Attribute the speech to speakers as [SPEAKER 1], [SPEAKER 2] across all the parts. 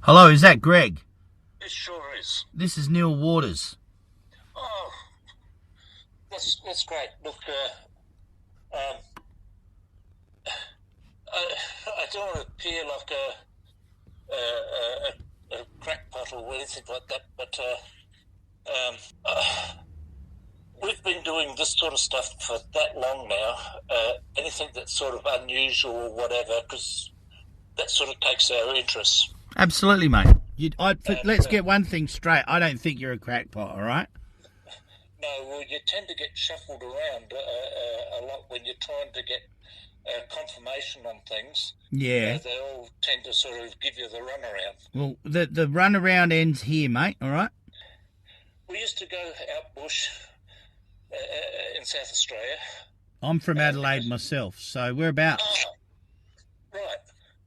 [SPEAKER 1] Hello, is that Greg?
[SPEAKER 2] It sure is.
[SPEAKER 1] This is Neil Waters.
[SPEAKER 2] Oh, that's great. Look, um, I don't want to appear like a crackpot or anything like that, but we've been doing this sort of stuff for that long now. Anything that's sort of unusual or whatever, because that sort of takes our interest.
[SPEAKER 1] Absolutely, mate. Let's get one thing straight. I don't think you're a crackpot, all right?
[SPEAKER 2] No, well, you tend to get shuffled around a lot when you're trying to get confirmation on things.
[SPEAKER 1] Yeah.
[SPEAKER 2] They all tend to sort of give you the runaround.
[SPEAKER 1] Well, the runaround ends here, mate, all right?
[SPEAKER 2] We used to go out bush in South Australia.
[SPEAKER 1] I'm from Adelaide myself, so whereabouts?
[SPEAKER 2] Oh, right,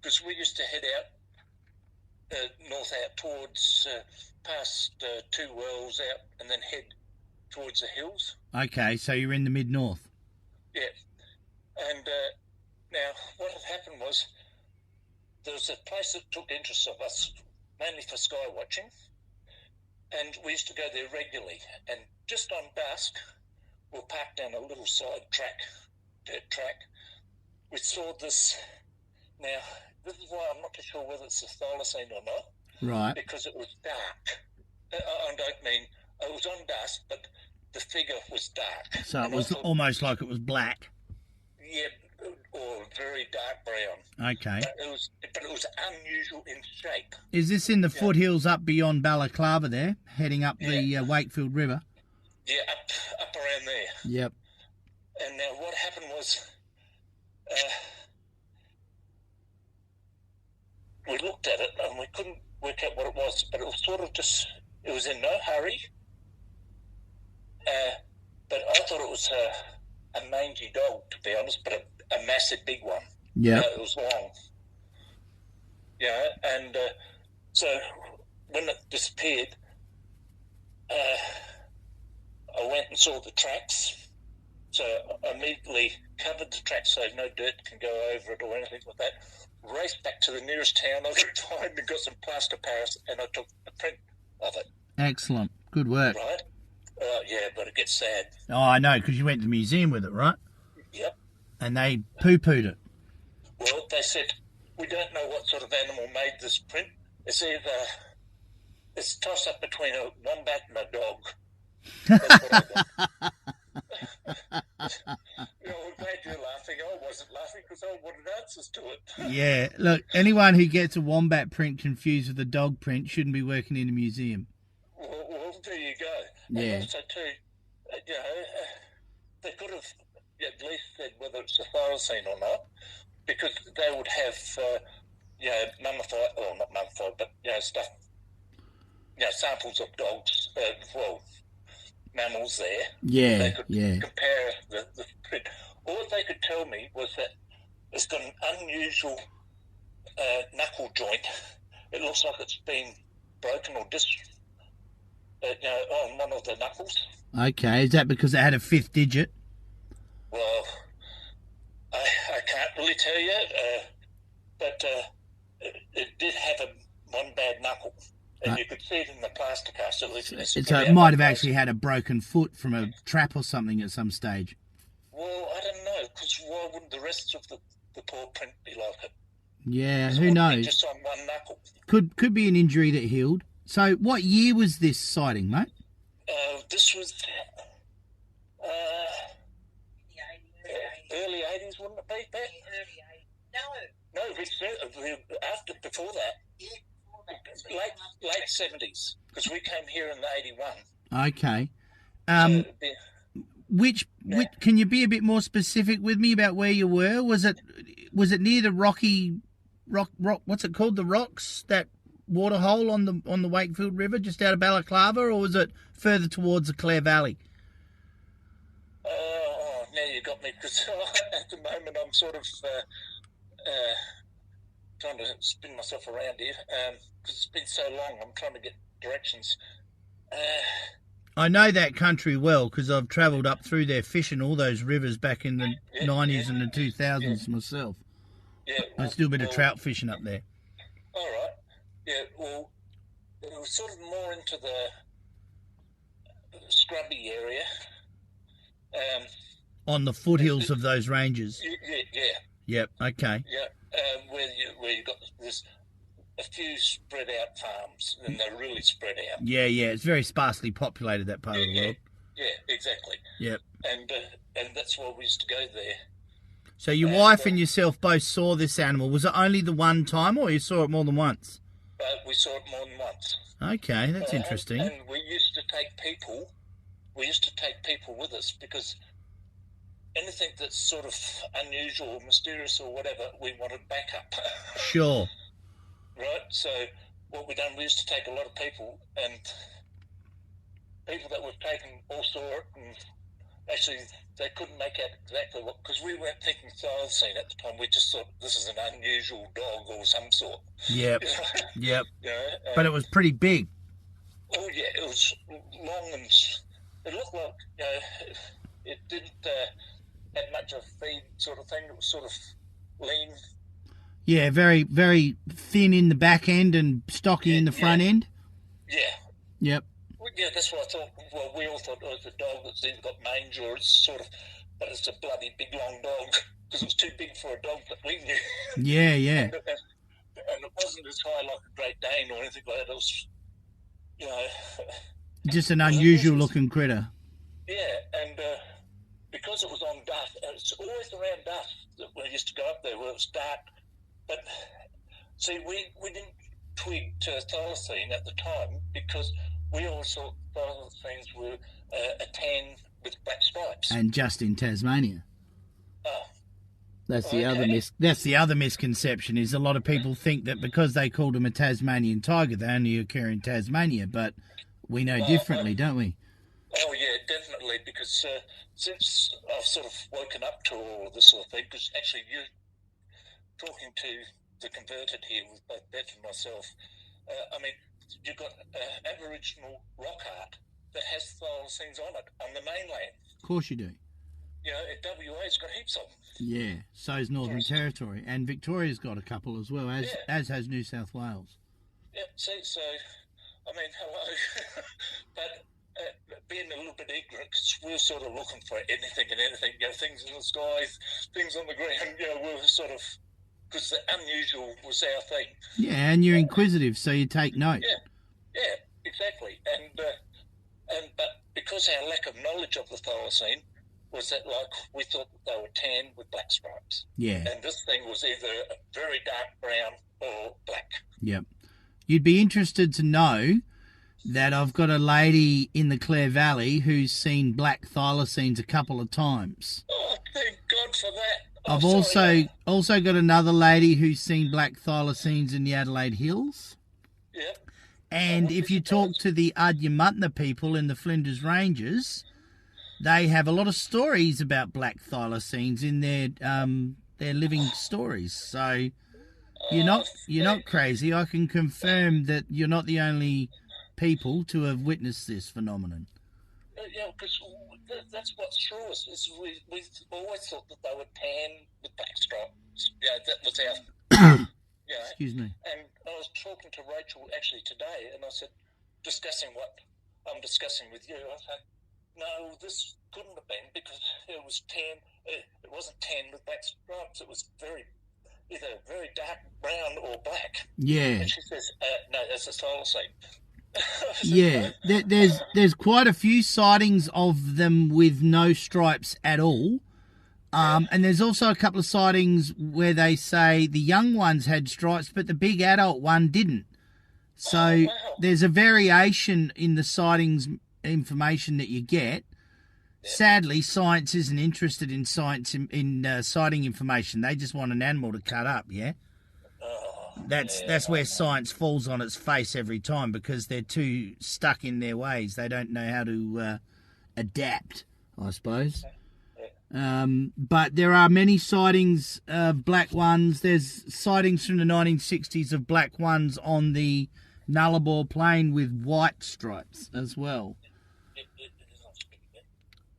[SPEAKER 2] because we used to head out north out towards past Two Wells out and then head towards the hills.
[SPEAKER 1] Okay, so you're in the mid-north.
[SPEAKER 2] Yeah. And now what had happened was there was a place that took interest of us, mainly for sky watching, and we used to go there regularly. And just on dusk, we'll park down a little side track, dirt track. We saw this. Now, this is why I'm not too sure whether it's a thylacine or not.
[SPEAKER 1] Right.
[SPEAKER 2] Because it was dark. I don't mean it was on dusk, but the figure was dark.
[SPEAKER 1] So it was almost like it was black.
[SPEAKER 2] Yeah, or very dark brown.
[SPEAKER 1] Okay.
[SPEAKER 2] But it was unusual in shape.
[SPEAKER 1] Is this in the foothills up beyond Balaclava there, heading up the Wakefield River?
[SPEAKER 2] Yeah, up around there.
[SPEAKER 1] Yep.
[SPEAKER 2] And now what happened was we looked at it and we couldn't work out what it was, but it was sort of just, it was in no hurry. But I thought it was a mangy dog, to be honest, but a massive big one.
[SPEAKER 1] Yeah.
[SPEAKER 2] It was long. Yeah, and so when it disappeared, I went and saw the tracks. So I immediately covered the tracks so no dirt can go over it or anything like that. Raced back to the nearest town I could find and got some plaster Paris, and I took a print of it.
[SPEAKER 1] Excellent. Good work.
[SPEAKER 2] Right? Yeah, but it gets sad.
[SPEAKER 1] Oh, I know, because you went to the museum with it, right?
[SPEAKER 2] Yep.
[SPEAKER 1] And they poo-pooed it.
[SPEAKER 2] Well, they said, we don't know what sort of animal made this print. It's either, it's a toss-up between a wombat and a dog. That's what I got. I'm glad you're laughing. I wasn't laughing because I wanted answers to it.
[SPEAKER 1] Yeah, look, anyone who gets a wombat print confused with a dog print shouldn't be working in a museum.
[SPEAKER 2] Well, there you go.
[SPEAKER 1] Yeah.
[SPEAKER 2] And also, too, they could have at least said whether it's a thylacine or not, because they would have, mummified, or not mummified, but, stuff, samples of dogs, mammals there.
[SPEAKER 1] Yeah,
[SPEAKER 2] they could compare the print. All they could tell me was that it's got an unusual knuckle joint. It looks like it's been broken or on one of the knuckles.
[SPEAKER 1] Okay, is that because it had a fifth digit?
[SPEAKER 2] Well, I can't really tell you, but it did have one bad knuckle. And you could see it in the plaster cast. So
[SPEAKER 1] it might have actually had a broken foot from a trap or something at some stage.
[SPEAKER 2] Well, I don't know, because why wouldn't the rest of the paw print be like it?
[SPEAKER 1] Yeah, who knows?
[SPEAKER 2] Just on one knuckle.
[SPEAKER 1] Could be an injury that healed. So what year was this sighting, mate?
[SPEAKER 2] This was early 80s, wouldn't it be, Pat? No, before that. Late 70s, because we came here in the 81.
[SPEAKER 1] Okay.
[SPEAKER 2] Which
[SPEAKER 1] can you be a bit more specific with me about where you were? Was it near the rock? What's it called? The rocks, that water hole on the Wakefield River, just out of Balaclava, or was it further towards the Clare Valley?
[SPEAKER 2] Now you got me, because at the moment I'm sort of trying to spin myself around here, because it's been so long. I'm trying to get directions.
[SPEAKER 1] I know that country well because I've travelled up through there fishing all those rivers back in the 90s and the 2000s myself.
[SPEAKER 2] Yeah,
[SPEAKER 1] I still a bit of trout fishing up there.
[SPEAKER 2] All right. Yeah, well, it was sort of more into the scrubby area.
[SPEAKER 1] On the foothills of those ranges.
[SPEAKER 2] Yeah.
[SPEAKER 1] Yep. Okay.
[SPEAKER 2] Yeah, where you got this a few spread out farms, and they're really spread out.
[SPEAKER 1] Yeah. It's very sparsely populated, that part of the world.
[SPEAKER 2] Yeah, exactly.
[SPEAKER 1] Yep.
[SPEAKER 2] And that's why we used to go there.
[SPEAKER 1] So your wife and yourself both saw this animal. Was it only the one time, or you saw it more than once?
[SPEAKER 2] We saw it more than once.
[SPEAKER 1] Okay, that's interesting.
[SPEAKER 2] And we used to take people. We used to take people with us because anything that's sort of unusual or mysterious or whatever, we wanted backup.
[SPEAKER 1] Sure.
[SPEAKER 2] Right? So what we done, we used to take a lot of people, and people that were taken all saw it, and actually they couldn't make out exactly what, because we weren't thinking thylacine at the time. We just thought this is an unusual dog or some sort.
[SPEAKER 1] Yep. Yep.
[SPEAKER 2] You know,
[SPEAKER 1] but it was pretty big.
[SPEAKER 2] Oh yeah, it was long, and it looked like it didn't have much of a feed sort of thing. It was sort of lean.
[SPEAKER 1] Yeah, very, very thin in the back end and stocky in the front end.
[SPEAKER 2] Yeah.
[SPEAKER 1] Yep.
[SPEAKER 2] Well, yeah, that's what I thought. Well, we all thought, it's a dog that's either got mange or it's sort of, but it's a bloody big long dog because it was too big for a dog that we knew.
[SPEAKER 1] Yeah.
[SPEAKER 2] And it wasn't as high like a Great Dane or anything like that. It was,
[SPEAKER 1] just an unusual looking critter.
[SPEAKER 2] Yeah, and because it was on dusk, it's always around dusk that we used to go up there where it was dark. But see, we didn't twig to thylacine at the time because we always thought thylacines were a tan with black stripes.
[SPEAKER 1] And just in Tasmania.
[SPEAKER 2] Oh.
[SPEAKER 1] That's the other misconception, is a lot of people think that because they called them a Tasmanian tiger, they only occur in Tasmania, but we know differently, don't we?
[SPEAKER 2] Oh yeah, definitely, because since I've sort of woken up to all of this sort of thing, because actually you're talking to the converted here with both Beth and myself, I mean, you've got Aboriginal rock art that has thylacines on it on the mainland.
[SPEAKER 1] Of course you do.
[SPEAKER 2] You know, WA's got heaps of them.
[SPEAKER 1] Yeah, so's Northern Territory. And Victoria's got a couple as well, as has New South Wales.
[SPEAKER 2] Yeah, see, so, I mean, hello. But being a little bit ignorant, because we're sort of looking for anything and anything, things in the sky, things on the ground, we're sort of, because the unusual was our thing.
[SPEAKER 1] Yeah, and you're inquisitive, so you take note.
[SPEAKER 2] Yeah, exactly. And but because our lack of knowledge of the thylacine was that, like, we thought they were tan with black stripes. Yeah. And this thing was either a very dark brown or black.
[SPEAKER 1] Yep. You'd be interested to know that I've got a lady in the Clare Valley who's seen black thylacines a couple of times.
[SPEAKER 2] Oh, thank God for that.
[SPEAKER 1] I've also got another lady who's seen black thylacines in the Adelaide Hills.
[SPEAKER 2] Yep.
[SPEAKER 1] And if you talk to the Adyamatna people in the Flinders Ranges, they have a lot of stories about black thylacines in their living stories. So you're not crazy. I can confirm that you're not the only people to have witnessed this phenomenon.
[SPEAKER 2] Yeah, because that's what's true. Is we always thought that they were tan with black stripes. Yeah, that was our.
[SPEAKER 1] Excuse me.
[SPEAKER 2] And I was talking to Rachel actually today, and I said, discussing what I'm discussing with you. I said, no, this couldn't have been because it was tan. It wasn't tan with black stripes. It was either very dark brown or black.
[SPEAKER 1] Yeah.
[SPEAKER 2] And she says, no, that's a thylacine.
[SPEAKER 1] Yeah, there's quite a few sightings of them with no stripes at all. And there's also a couple of sightings where they say the young ones had stripes, but the big adult one didn't. So there's a variation in the sightings information that you get. Sadly, science isn't interested in sighting information. They just want an animal to cut up, yeah? That's where science falls on its face every time because they're too stuck in their ways. They don't know how to adapt, I suppose. But there are many sightings of black ones. There's sightings from the 1960s of black ones on the Nullarbor Plain with white stripes as well.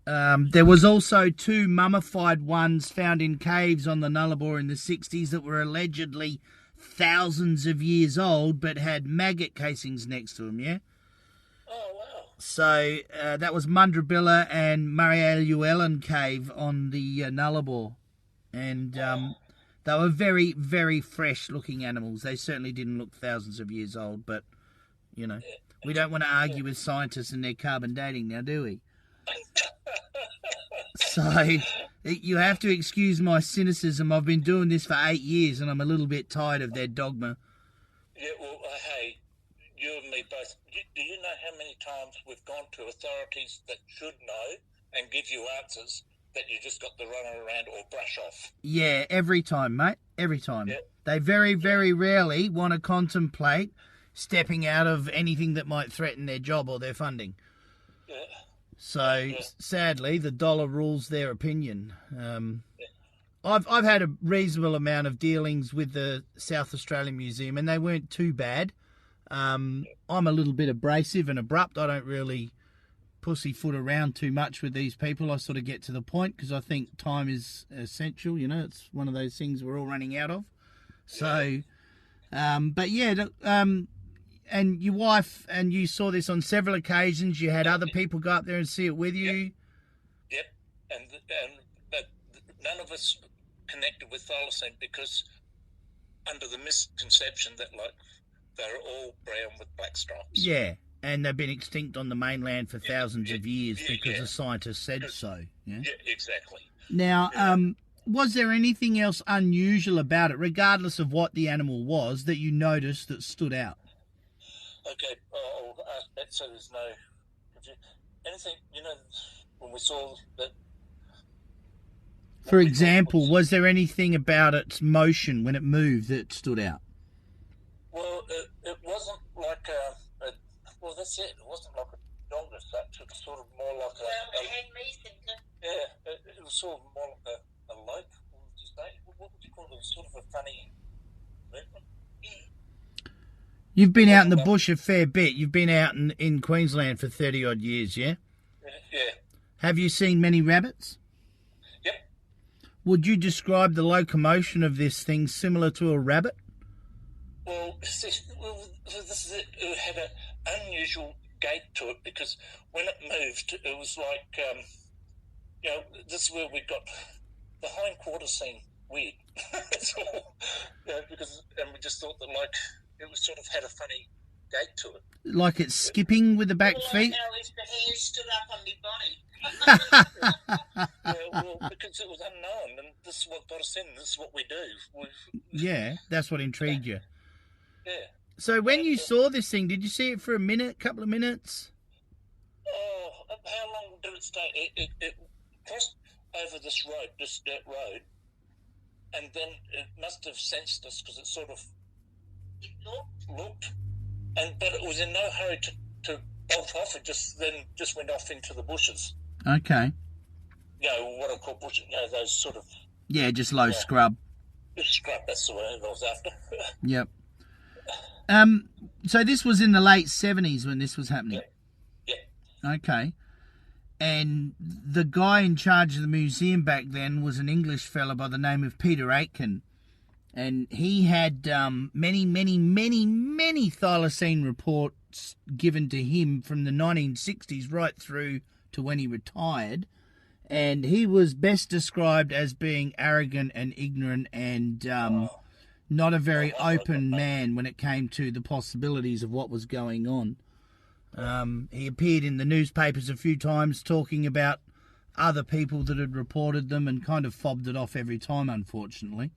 [SPEAKER 1] There was also 2 mummified ones found in caves on the Nullarbor in the 60s that were allegedly thousands of years old, but had maggot casings next to them, yeah?
[SPEAKER 2] Oh, wow.
[SPEAKER 1] So that was Mundrabilla and Marialuellen Cave on the Nullarbor. And they were very, very fresh-looking animals. They certainly didn't look thousands of years old, but, you know, we don't want to argue with scientists and their carbon dating now, do we? So you have to excuse my cynicism. I've been doing this for 8 years, and I'm a little bit tired of their dogma.
[SPEAKER 2] Yeah, well, hey, you and me both. Do you know how many times we've gone to authorities that should know and give you answers that you just got to run around or brush off?
[SPEAKER 1] Yeah, every time, mate. Every time.
[SPEAKER 2] Yeah.
[SPEAKER 1] They very, very rarely want to contemplate stepping out of anything that might threaten their job or their funding.
[SPEAKER 2] Yeah.
[SPEAKER 1] So, sadly, the dollar rules their opinion. I've had a reasonable amount of dealings with the South Australian Museum, and they weren't too bad. I'm a little bit abrasive and abrupt. I don't really pussyfoot around too much with these people. I sort of get to the point because I think time is essential. You know, it's one of those things we're all running out of. So, but yeah, and your wife and you saw this on several occasions. You had other people go up there and see it with you.
[SPEAKER 2] Yep. But none of us connected with Thylacine because under the misconception that like they're all brown with black stripes.
[SPEAKER 1] Yeah, and they've been extinct on the mainland for thousands of years because the scientists said so. Yeah,
[SPEAKER 2] exactly.
[SPEAKER 1] Now, was there anything else unusual about it, regardless of what the animal was, that you noticed that stood out?
[SPEAKER 2] Okay, I'll ask that so there's no confusion. Anything, you know, when we saw that...
[SPEAKER 1] For example, was there anything about its motion when it moved that stood out?
[SPEAKER 2] Well, it wasn't like a... Well, that's it. It wasn't like a dog as such. It was sort of more like a...
[SPEAKER 3] Well, it had me thinking.
[SPEAKER 2] Yeah, it was sort of more like a lope. What would you say? What would you call it? It was sort of a funny movement.
[SPEAKER 1] You've been out in the bush a fair bit. You've been out in Queensland for 30-odd years, yeah?
[SPEAKER 2] Yeah.
[SPEAKER 1] Have you seen many rabbits?
[SPEAKER 2] Yep.
[SPEAKER 1] Would you describe the locomotion of this thing similar to a rabbit?
[SPEAKER 2] Well, this is it. It had an unusual gait to it because when it moved, it was like, you know, this is where we got the hindquarters seemed weird. That's all. You know, and we just thought that, like, it was sort of had a funny gait to it.
[SPEAKER 1] Like it's skipping with the back feet?
[SPEAKER 3] How if the hair stood up on my body.
[SPEAKER 2] Yeah, well, because it was unknown, and this is what got us in. This is what we do.
[SPEAKER 1] Yeah, that's what intrigued you.
[SPEAKER 2] Yeah.
[SPEAKER 1] So when you saw this thing, did you see it for a minute, couple of minutes?
[SPEAKER 2] Oh, how long did it stay? It crossed over this road, this dirt road, and then it must have sensed us because it sort of looked, but it was in no hurry to bolt off. It just went off into the bushes.
[SPEAKER 1] Okay.
[SPEAKER 2] You know, what I call bushes, you know, those sort of...
[SPEAKER 1] Yeah, just low scrub.
[SPEAKER 2] Scrub, that's the word I was after.
[SPEAKER 1] Yep. So this was in the late 70s when this was happening?
[SPEAKER 2] Yeah.
[SPEAKER 1] Okay. And the guy in charge of the museum back then was an English fella by the name of Peter Aitken. And he had many thylacine reports given to him from the 1960s right through to when he retired. And he was best described as being arrogant and ignorant and not a very open man when it came to the possibilities of what was going on. He appeared in the newspapers a few times talking about other people that had reported them and kind of fobbed it off every time, unfortunately.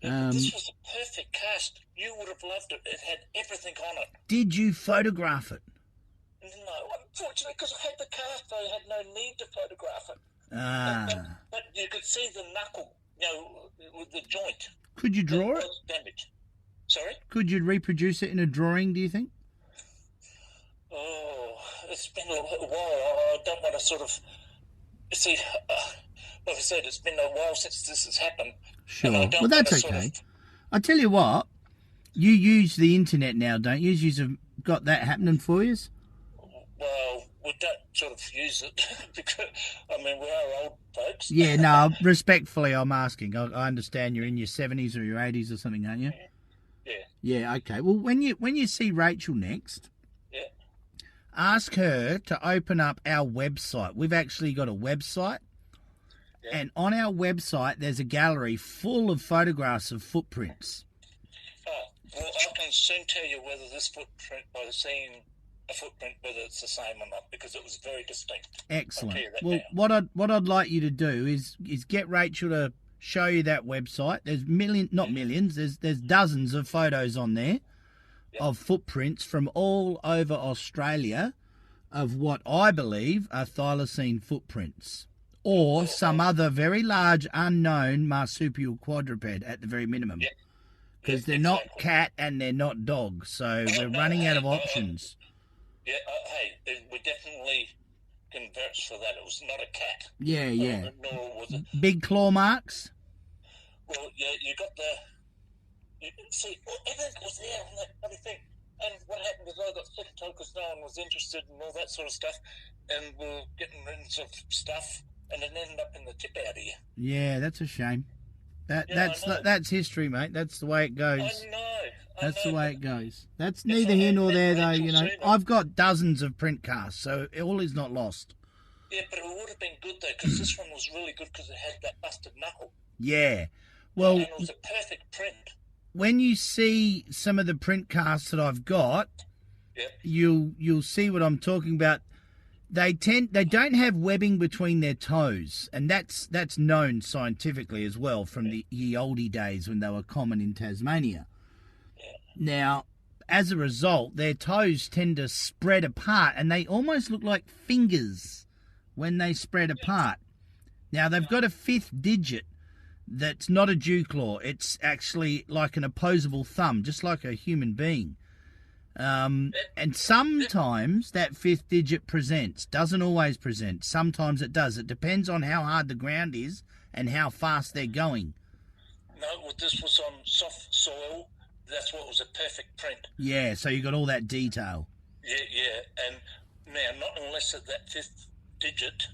[SPEAKER 2] This was a perfect cast. You would have loved it. It had everything on it.
[SPEAKER 1] Did you photograph it?
[SPEAKER 2] No, unfortunately, because I had the cast, I had no need to photograph it. But you could see the knuckle, you know, with the joint.
[SPEAKER 1] Could you draw it?
[SPEAKER 2] Damaged. Sorry?
[SPEAKER 1] Could you reproduce it in a drawing, do you think?
[SPEAKER 2] Oh, it's been a while. I don't want to sort of... See, like I said, it's been a while since this has happened.
[SPEAKER 1] Sure. Well, that's okay. I tell you what, you use the internet now, don't you? You've got that happening for you?
[SPEAKER 2] Well, we don't sort of use it because, I mean, we are old folks.
[SPEAKER 1] Yeah, no, respectfully, I'm asking. I understand you're in your 70s or your 80s or something, aren't you? Yeah, okay. Well, when you see Rachel next,
[SPEAKER 2] Yeah.
[SPEAKER 1] ask her to open up our website. We've actually got a website,
[SPEAKER 2] Yeah.
[SPEAKER 1] and on our website there's a gallery full of photographs of footprints.
[SPEAKER 2] Oh, well, I can soon tell you whether this footprint, by seeing a footprint, whether it's the same or not, because it was very distinct.
[SPEAKER 1] Excellent.
[SPEAKER 2] I'll tell you that
[SPEAKER 1] Well,
[SPEAKER 2] now.
[SPEAKER 1] what I'd like you to do is get Rachel to show you that website. There's not millions. There's dozens of photos on there of footprints from all over Australia of what I believe are thylacine footprints, or some other very large unknown marsupial quadruped at the very minimum.
[SPEAKER 2] Yeah.
[SPEAKER 1] Because they're not cat and they're not dog, so we're running out of options.
[SPEAKER 2] Yeah, hey, we definitely can vouch for that. It was not a cat.
[SPEAKER 1] Yeah, yeah.
[SPEAKER 2] Nor was it.
[SPEAKER 1] Big claw marks?
[SPEAKER 2] Well, yeah, you got the. See, everything was there on that bloody thing. And what happened is I got sick of because no one was interested in all that sort of stuff. And we were getting rid of stuff, and it ended up in the tip out here.
[SPEAKER 1] Yeah, that's a shame.
[SPEAKER 2] I know.
[SPEAKER 1] That's history, mate. That's the way it goes.
[SPEAKER 2] I know.
[SPEAKER 1] That's the way it goes. That's neither here nor there, though. You know, I've got dozens of print casts, so all is not lost.
[SPEAKER 2] Yeah, but it would have been good though, because this one was really good because it had that busted knuckle.
[SPEAKER 1] Yeah. Well,
[SPEAKER 2] and it was a perfect print.
[SPEAKER 1] when you see some of the print casts that I've got, you'll see what I'm talking about. They don't have webbing between their toes, and that's known scientifically as well from the oldie days when they were common in Tasmania. Now, as a result, their toes tend to spread apart, and they almost look like fingers when they spread apart. Now, they've got a fifth digit that's not a dew claw. It's actually like an opposable thumb, just like a human being. And sometimes that fifth digit presents. Doesn't always present. Sometimes it does. It depends on how hard the ground is and how fast they're going.
[SPEAKER 2] No, well, this was on soft soil. That's what was a perfect print.
[SPEAKER 1] Yeah, so you got all that detail.
[SPEAKER 2] Yeah. And now, not unless that fifth digit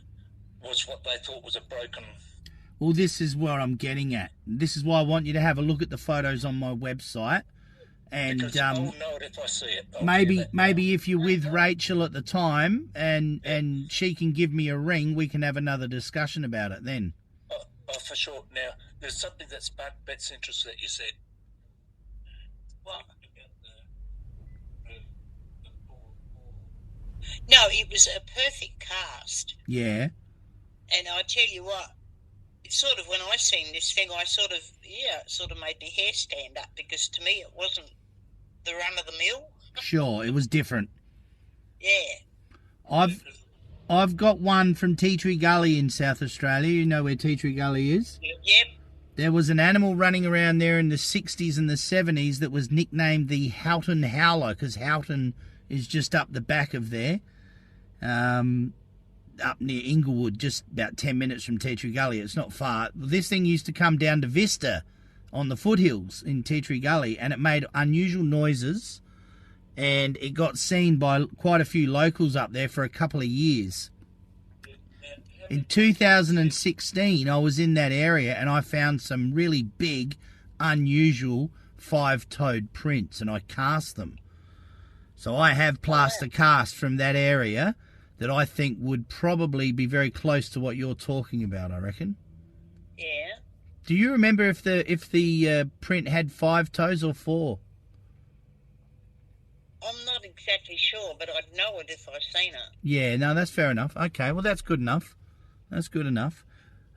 [SPEAKER 2] was what they thought was a broken...
[SPEAKER 1] Well, this is where I'm getting at. This is why I want you to have a look at the photos on my website. And
[SPEAKER 2] because I'll know it if I see it.
[SPEAKER 1] Maybe if you're with Rachel at the time and she can give me a ring, we can have another discussion about it then.
[SPEAKER 2] Oh, for sure. Now, there's something that sparked Bet's interest that you said. What?
[SPEAKER 3] No, it was a perfect cast.
[SPEAKER 1] Yeah.
[SPEAKER 3] And I tell you what, it's sort of when I seen this thing, it sort of made my hair stand up, because to me it wasn't the run of the mill.
[SPEAKER 1] Sure, it was different.
[SPEAKER 3] Yeah.
[SPEAKER 1] I've got one from Tea Tree Gully in South Australia. You know where Tea Tree Gully is?
[SPEAKER 3] Yep.
[SPEAKER 1] There was an animal running around there in the 60s and the 70s that was nicknamed the Houghton Howler, because Houghton is just up the back of there, up near Inglewood, just about 10 minutes from Tea Tree Gully. It's not far. This thing used to come down to Vista on the foothills in Tea Tree Gully, and it made unusual noises, and it got seen by quite a few locals up there for a couple of years. In 2016, I was in that area and I found some really big, unusual five-toed prints, and I cast them. So I have plaster cast from that area that I think would probably be very close to what you're talking about, I reckon.
[SPEAKER 3] Yeah.
[SPEAKER 1] Do you remember if the print had 5 toes or 4?
[SPEAKER 3] I'm not exactly sure, but I'd know it if I seen it.
[SPEAKER 1] Yeah, no, that's fair enough. Okay, well, that's good enough. That's good enough.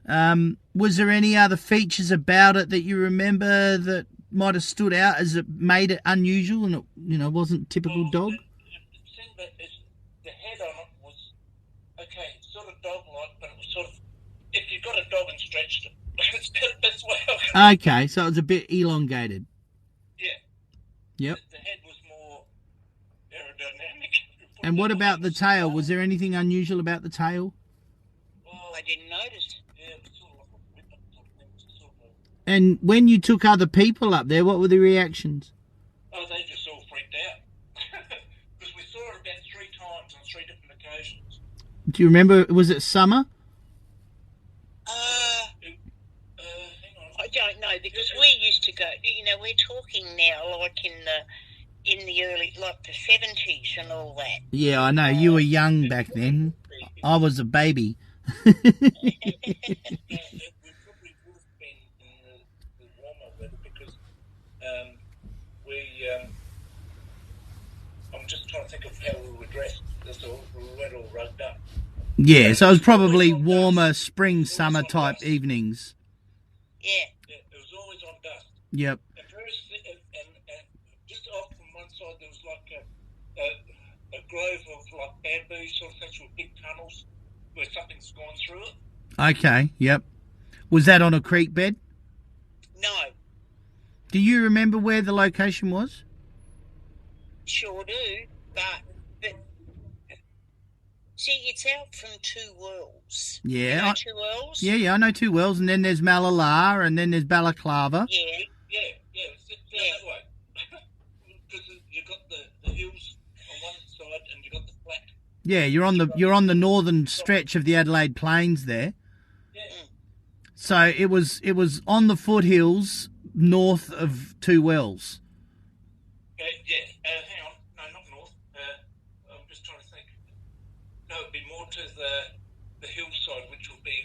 [SPEAKER 1] Was there any other features about it that you remember that might have stood out as it made it unusual and it, wasn't typical dog?
[SPEAKER 2] The head on it was, sort of dog-like, but it was sort of, if you got a dog and stretched it, it's the best way.
[SPEAKER 1] Okay, so it was a bit elongated.
[SPEAKER 2] Yeah.
[SPEAKER 1] Yep.
[SPEAKER 2] The head was more aerodynamic.
[SPEAKER 1] And what about the tail? Was there anything unusual about the tail?
[SPEAKER 3] I didn't notice.
[SPEAKER 2] Yeah, it was sort of like a whippet sort of thing. It was sort of
[SPEAKER 1] And when you took other people up there, what were the reactions?
[SPEAKER 2] Oh, they just all freaked out. Because we saw it about 3 times on 3 different occasions.
[SPEAKER 1] Do you remember, was it summer?
[SPEAKER 2] Hang on.
[SPEAKER 3] I don't know because we used to go. You know, we're talking now like in the early, like the 70's and all that.
[SPEAKER 1] Yeah, I know. You were young back then. I was a baby.
[SPEAKER 2] We probably would have been in the warmer weather because I'm just trying to think of how we were dressed. We weren't all rugged up.
[SPEAKER 1] Yeah, so it was probably warmer spring, summer type evenings.
[SPEAKER 3] Yeah.
[SPEAKER 2] Yeah, it was always on dust.
[SPEAKER 1] Yep.
[SPEAKER 2] And just off from one side there was like a grove of like bamboo sort of things with big tunnels where something's gone through it.
[SPEAKER 1] Okay, yep. Was that on a creek bed?
[SPEAKER 3] No.
[SPEAKER 1] Do you remember where the location was?
[SPEAKER 3] Sure do, but see, it's out from Two Wells.
[SPEAKER 1] Yeah.
[SPEAKER 3] You know Two Wells?
[SPEAKER 1] Yeah, I know Two Wells, and then there's Malala, and then there's Balaclava.
[SPEAKER 3] Yeah.
[SPEAKER 2] It's down that way. Because you got the hills on one side and you got the flat.
[SPEAKER 1] Yeah, you're on the northern stretch of the Adelaide Plains there.
[SPEAKER 2] Yeah.
[SPEAKER 1] So it was on the foothills north of Two Wells.
[SPEAKER 2] Hang on. No, not north. I'm just trying to think. No, it'd be more to the hillside, which would be...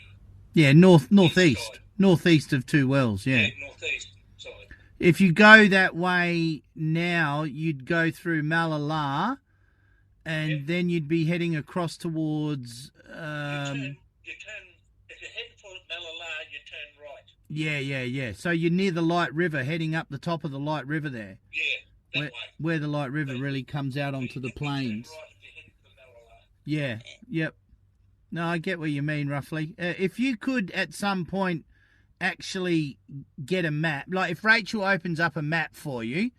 [SPEAKER 1] Yeah, northeast. Northeast of Two Wells, yeah.
[SPEAKER 2] Northeast side.
[SPEAKER 1] If you go that way now, you'd go through Malala, and then you'd be heading across towards...
[SPEAKER 2] You turn, if you're heading for Malala, you turn right.
[SPEAKER 1] Yeah. So you're near the Light River, heading up the top of the Light River there.
[SPEAKER 2] Yeah, that way.
[SPEAKER 1] Where the Light River really comes out onto the plains.
[SPEAKER 2] Turn right if you're heading for Malala.
[SPEAKER 1] Yeah, yep. No, I get what you mean, roughly. If you could, at some point, actually get a map, like if Rachel opens up a map for you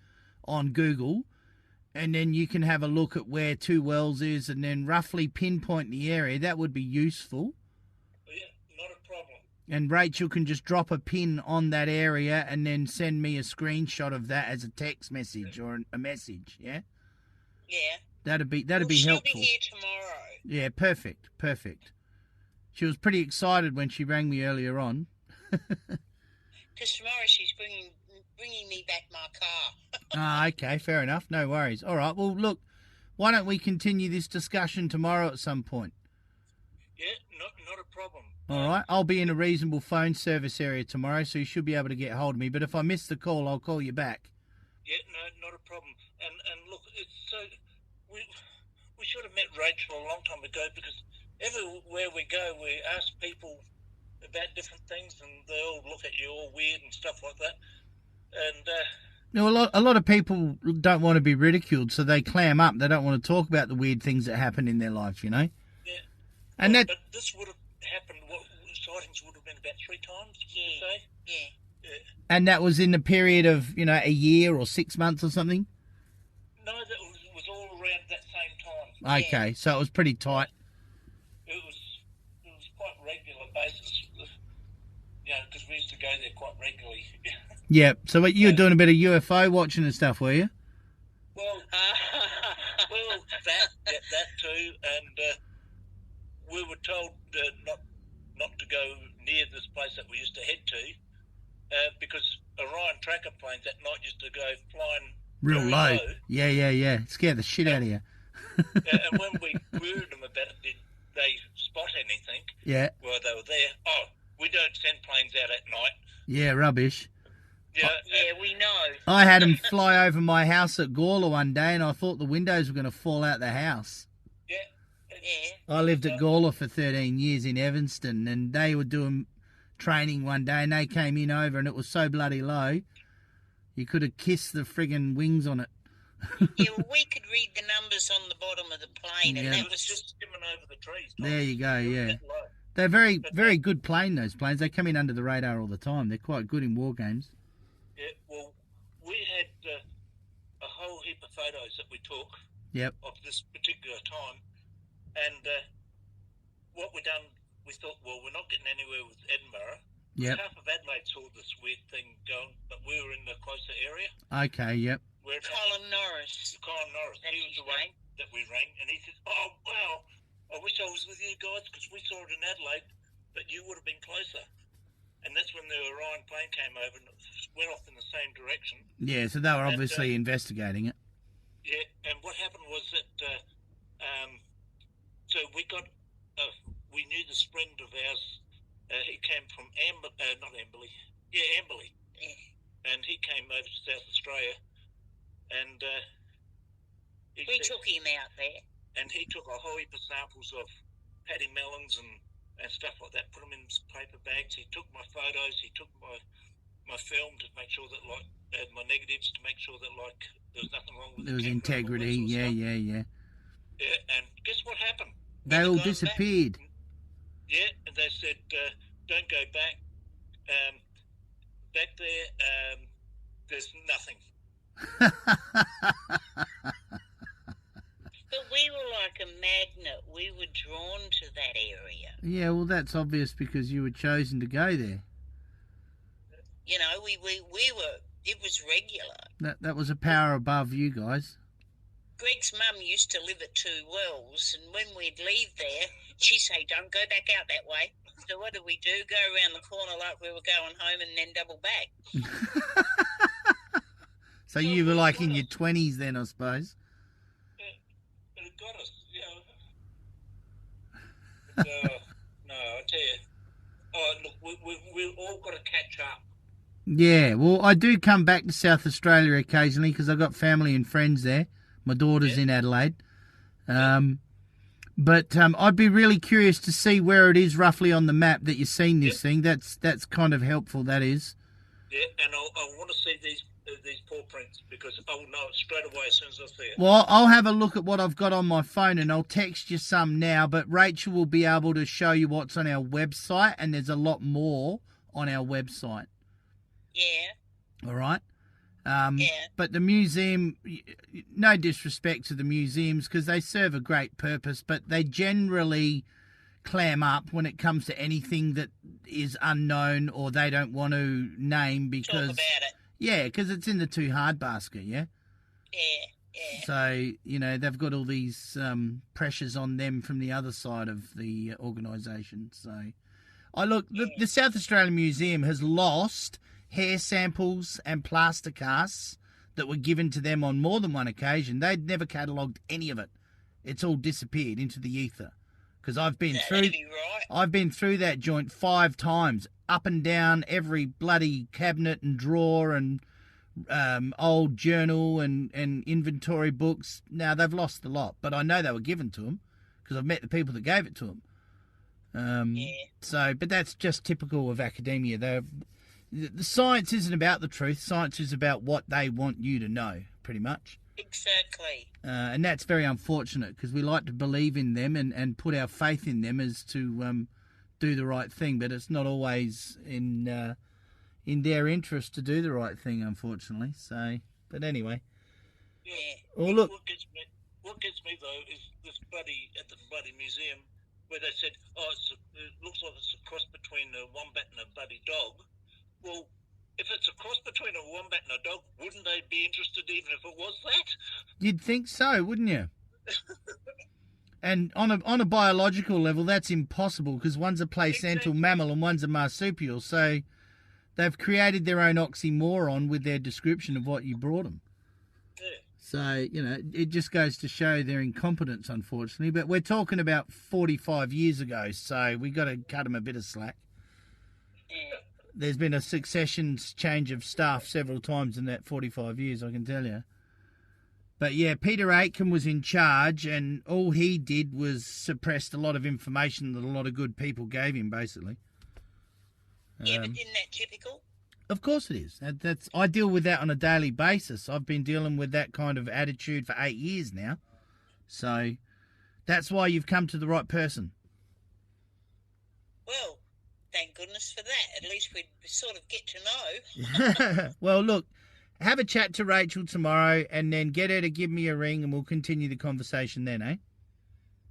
[SPEAKER 1] on Google, and then you can have a look at where Two Wells is and then roughly pinpoint the area, that would be useful.
[SPEAKER 2] Yeah, not a problem.
[SPEAKER 1] And Rachel can just drop a pin on that area and then send me a screenshot of that as a text message or a message, yeah?
[SPEAKER 3] Yeah.
[SPEAKER 1] That'd be
[SPEAKER 3] She'll
[SPEAKER 1] helpful.
[SPEAKER 3] be here tomorrow.
[SPEAKER 1] Yeah, perfect. She was pretty excited when she rang me earlier on.
[SPEAKER 3] Because tomorrow she's bringing me back my car.
[SPEAKER 1] Okay, fair enough. No worries. All right, well, look, why don't we continue this discussion tomorrow at some point?
[SPEAKER 2] Yeah, not a problem.
[SPEAKER 1] All right, I'll be in a reasonable phone service area tomorrow, so you should be able to get hold of me. But if I miss the call, I'll call you back.
[SPEAKER 2] Yeah, no, not a problem. And look, it's so... We should have met Rachel a long time ago because everywhere we go, we ask people about different things and they all look at you all weird and stuff like that. And
[SPEAKER 1] a lot of people don't want to be ridiculed, so they clam up. They don't want to talk about the weird things that happen in their life, you know.
[SPEAKER 2] Yeah.
[SPEAKER 1] And
[SPEAKER 2] but this would have happened. What sightings would have been about 3 times? Did you say?
[SPEAKER 3] Yeah.
[SPEAKER 1] And that was in the period of a year or 6 months or something.
[SPEAKER 2] No, that was all around that same time.
[SPEAKER 1] Okay, so it was pretty tight.
[SPEAKER 2] It was quite regular basis, because we used to go there quite regularly.
[SPEAKER 1] Yeah, so you were doing a bit of UFO watching and stuff, were you?
[SPEAKER 2] Well, that too, and we were told not to go near this place that we used to head to, because Orion tracker planes at night used to go flying
[SPEAKER 1] real
[SPEAKER 2] very
[SPEAKER 1] low. Yeah. Scare the shit out of you.
[SPEAKER 2] And when we queried them about it, did they spot anything?
[SPEAKER 1] Yeah.
[SPEAKER 2] While they were there? Oh, we don't send planes out at night.
[SPEAKER 1] Yeah, rubbish.
[SPEAKER 2] Yeah,
[SPEAKER 3] we know.
[SPEAKER 1] I had them fly over my house at Gawler one day, and I thought the windows were going to fall out the house.
[SPEAKER 2] Yeah.
[SPEAKER 1] I lived at Gawler for 13 years in Evanston, and they were doing training one day, and they came in over, and it was so bloody low, you could have kissed the friggin' wings on it.
[SPEAKER 3] Yeah, well, we could read the numbers on the bottom of the plane, and that was
[SPEAKER 2] just skimming over the trees.
[SPEAKER 1] There you go, yeah. They're very, very good plane, those planes. They come in under the radar all the time. They're quite good in war games.
[SPEAKER 2] Yeah, well, we had a whole heap of photos that we took of this particular time, and what we done, we thought, well, we're not getting anywhere with Edinburgh.
[SPEAKER 1] Yep.
[SPEAKER 2] Half of Adelaide saw this weird thing going, but we were in the closer area.
[SPEAKER 1] Okay, yep.
[SPEAKER 3] Colin Norris.
[SPEAKER 2] Colin Norris. He was the one that we rang, and he said, oh, wow, I wish I was with you guys because we saw it in Adelaide, but you would have been closer. and that's when the Orion plane came over and went off in the same direction.
[SPEAKER 1] Yeah, so they were obviously investigating it.
[SPEAKER 2] Yeah, and what happened was that so we got we knew this friend of ours. He came from Amberley. Yeah, Amberley.
[SPEAKER 3] Yeah.
[SPEAKER 2] And he came over to South Australia, and
[SPEAKER 3] we took him out there.
[SPEAKER 2] And he took a whole heap of samples of paddy melons and stuff like that, put them in paper bags. He took my photos, he took my film to make sure that, like, my negatives to make sure that, like, there was nothing wrong with
[SPEAKER 1] There was integrity, yeah.
[SPEAKER 2] Yeah, and guess what happened?
[SPEAKER 1] They all disappeared.
[SPEAKER 2] Yeah, and they said, don't go back. Back there, there's nothing.
[SPEAKER 3] But we were like a magnet. We were drawn to that area.
[SPEAKER 1] Yeah, well, that's obvious because you were chosen to go there.
[SPEAKER 3] You know, we were. It was regular.
[SPEAKER 1] That was a power above you guys.
[SPEAKER 3] Greg's mum used to live at Two Wells, and when we'd leave there, she'd say, "Don't go back out that way." So what did we do? Go around the corner like we were going home, and then double back.
[SPEAKER 1] So you were like in your 20s then, I suppose.
[SPEAKER 2] But it got us, you know. No, I tell you. Oh, look, we've all got to catch up.
[SPEAKER 1] Yeah, well, I do come back to South Australia occasionally because I've got family and friends there. My daughter's in Adelaide. But I'd be really curious to see where it is roughly on the map that you've seen this thing. That's kind of helpful, that is.
[SPEAKER 2] Yeah, and I want to see these paw prints because I'll know it straight away as soon as I see it.
[SPEAKER 1] Well, I'll have a look at what I've got on my phone and I'll text you some now, but Rachel will be able to show you what's on our website, and there's a lot more on our website.
[SPEAKER 3] Yeah.
[SPEAKER 1] All right? But the museum, no disrespect to the museums because they serve a great purpose, but they generally clam up when it comes to anything that is unknown or they don't want to name because...
[SPEAKER 3] Talk about it.
[SPEAKER 1] Yeah, because it's in the too hard basket, yeah?
[SPEAKER 3] Yeah.
[SPEAKER 1] So, you know, they've got all these pressures on them from the other side of the organisation. So, the South Australian Museum has lost hair samples and plaster casts that were given to them on more than one occasion. They'd never catalogued any of it. It's all disappeared into the ether. Because I've been through that joint 5 times, up and down every bloody cabinet and drawer and old journal and inventory books. Now, they've lost a lot, but I know they were given to them because I've met the people that gave it to them. So, but that's just typical of academia. The science isn't about the truth. Science is about what they want you to know, pretty much.
[SPEAKER 3] Exactly.
[SPEAKER 1] And that's very unfortunate because we like to believe in them and put our faith in them as to do the right thing, but it's not always in their interest to do the right thing, unfortunately. So, but anyway.
[SPEAKER 2] Yeah.
[SPEAKER 1] Well, look.
[SPEAKER 2] What gets me though is this at the bloody museum where they said, it looks like it's a cross between a wombat and a bloody dog. Well, if it's a cross between a wombat and a dog, wouldn't they be interested even if it was that?
[SPEAKER 1] You'd think so, wouldn't you? And on a biological level, that's impossible because one's a placental mammal and one's a marsupial. So they've created their own oxymoron with their description of what you brought them.
[SPEAKER 2] Yeah.
[SPEAKER 1] So, you know, it just goes to show their incompetence, unfortunately. But we're talking about 45 years ago, so we got to cut them a bit of slack.
[SPEAKER 3] Yeah.
[SPEAKER 1] There's been a succession change of staff several times in that 45 years, I can tell you. But yeah, Peter Aitken was in charge, and all he did was suppressed a lot of information that a lot of good people gave him, basically.
[SPEAKER 3] Yeah, but isn't that typical?
[SPEAKER 1] Of course it is. I deal with that on a daily basis. I've been dealing with that kind of attitude for 8 years now. So that's why you've come to the right person.
[SPEAKER 3] Well, thank goodness for that. At least we sort of get to know.
[SPEAKER 1] Well, look, have a chat to Rachel tomorrow and then get her to give me a ring and we'll continue the conversation then, eh?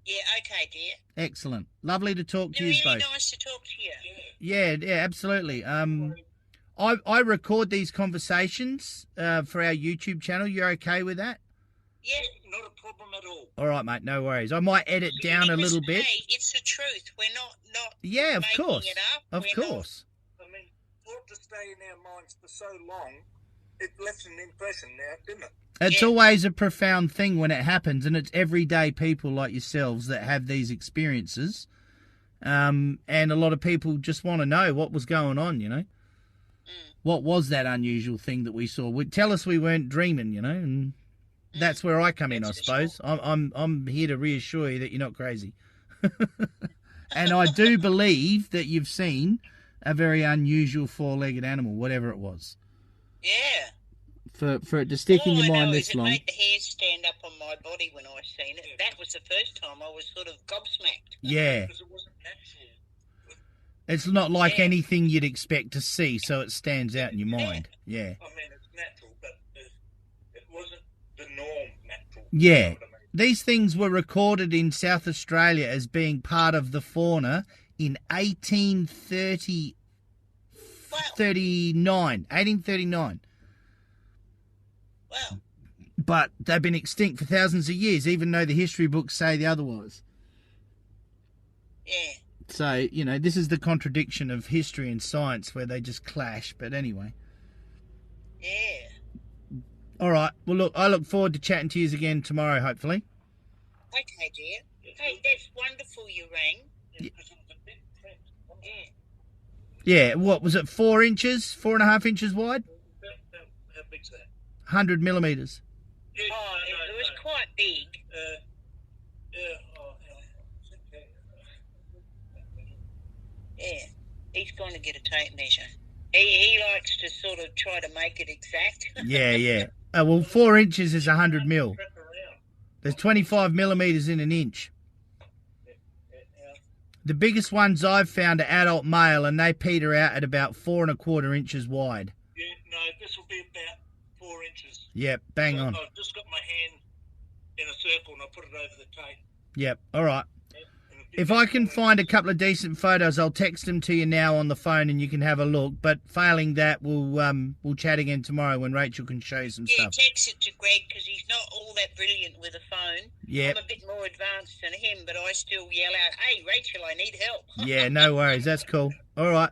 [SPEAKER 3] Yeah, okay, dear.
[SPEAKER 1] Excellent. Lovely to talk to you both.
[SPEAKER 3] Really nice to talk to you.
[SPEAKER 1] Yeah, absolutely. I record these conversations for our YouTube channel. You're okay with that?
[SPEAKER 3] Yeah.
[SPEAKER 2] Not a problem at all.
[SPEAKER 1] All right, mate, no worries. I might edit down a little bit.
[SPEAKER 3] Hey, it's the truth. We're not
[SPEAKER 1] yeah, of
[SPEAKER 3] making
[SPEAKER 1] course.
[SPEAKER 3] it up.
[SPEAKER 1] Of course.
[SPEAKER 2] I mean, for it to stay in our minds for so long, it left an impression now, didn't it?
[SPEAKER 1] It's always a profound thing when it happens, and it's everyday people like yourselves that have these experiences. And a lot of people just want to know what was going on, you know. What was that unusual thing that we saw? Tell us we weren't dreaming, you know, and that's where I come in, I suppose. I'm here to reassure you that you're not crazy. And I do believe that you've seen a very unusual four-legged animal, whatever it was.
[SPEAKER 3] Yeah.
[SPEAKER 1] For it to stick in your mind this long.
[SPEAKER 3] It made the hair stand up on my body when I seen it. That was the first time I was sort of gobsmacked.
[SPEAKER 1] Yeah.
[SPEAKER 2] Because it wasn't natural.
[SPEAKER 1] It's not like anything you'd expect to see, so it stands out in your mind. Yeah.
[SPEAKER 2] I mean, it's natural, but it wasn't the norm natural.
[SPEAKER 1] Yeah.
[SPEAKER 2] You know what I mean?
[SPEAKER 1] These things were recorded in South Australia as being part of the fauna in 1839.
[SPEAKER 3] Wow.
[SPEAKER 1] But they've been extinct for thousands of years, even though the history books say the otherwise.
[SPEAKER 3] Yeah.
[SPEAKER 1] So, you know, this is the contradiction of history and science where they just clash. But anyway.
[SPEAKER 3] Yeah.
[SPEAKER 1] All right. Well, look, I look forward to chatting to you again tomorrow, hopefully.
[SPEAKER 3] Okay, dear. Hey, that's wonderful you rang.
[SPEAKER 2] Because it was a big print.
[SPEAKER 3] Yeah.
[SPEAKER 1] Yeah, what was it, 4 inches, 4.5 inches wide?
[SPEAKER 2] How big's that?
[SPEAKER 1] 100 millimetres.
[SPEAKER 2] Yeah,
[SPEAKER 3] Oh, it was quite big. Yeah. He's going to get a tape measure. He likes to sort of try to make it exact.
[SPEAKER 1] Yeah, yeah. Well, 4 inches is 100 mil. There's 25 millimetres in an inch. The biggest ones I've found are adult male, and they peter out at about 4.25 inches wide.
[SPEAKER 2] Yeah, no, this will be about 4 inches.
[SPEAKER 1] Yep, bang
[SPEAKER 2] So
[SPEAKER 1] on.
[SPEAKER 2] I've just got my hand in a circle and I put it over the tape.
[SPEAKER 1] Yep, all right.
[SPEAKER 2] And
[SPEAKER 1] If I can find a couple of decent photos, I'll text them to you now on the phone and you can have a look. But failing that, we'll chat again tomorrow when Rachel can show you some stuff.
[SPEAKER 3] Text it to Greg because he's not all that brilliant with a phone.
[SPEAKER 1] Yep.
[SPEAKER 3] I'm a bit more advanced than him, but I still yell out, "Hey, Rachel, I need help."
[SPEAKER 1] Yeah, no worries. That's cool. All right.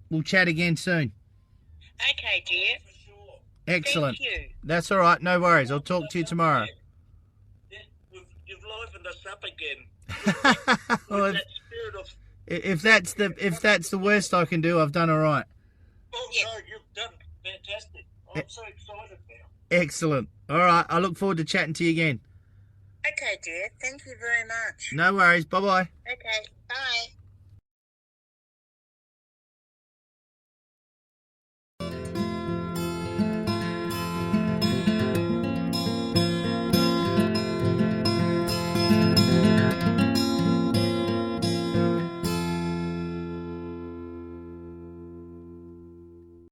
[SPEAKER 1] We'll chat again soon.
[SPEAKER 3] Okay, dear.
[SPEAKER 2] for sure.
[SPEAKER 1] Excellent.
[SPEAKER 3] Thank you.
[SPEAKER 1] That's all right. No worries. I'll talk to you tomorrow.
[SPEAKER 2] Yeah, you've livened us up again.
[SPEAKER 1] Well,
[SPEAKER 2] That spirit of,
[SPEAKER 1] if that's the worst I can do, I've done all right.
[SPEAKER 2] oh
[SPEAKER 3] Yeah.
[SPEAKER 2] no, you've done fantastic. I'm so excited now.
[SPEAKER 1] Excellent. All right. I look forward to chatting to you again.
[SPEAKER 3] Okay, dear. Thank you very much.
[SPEAKER 1] No worries. Bye-bye.
[SPEAKER 3] Okay, bye.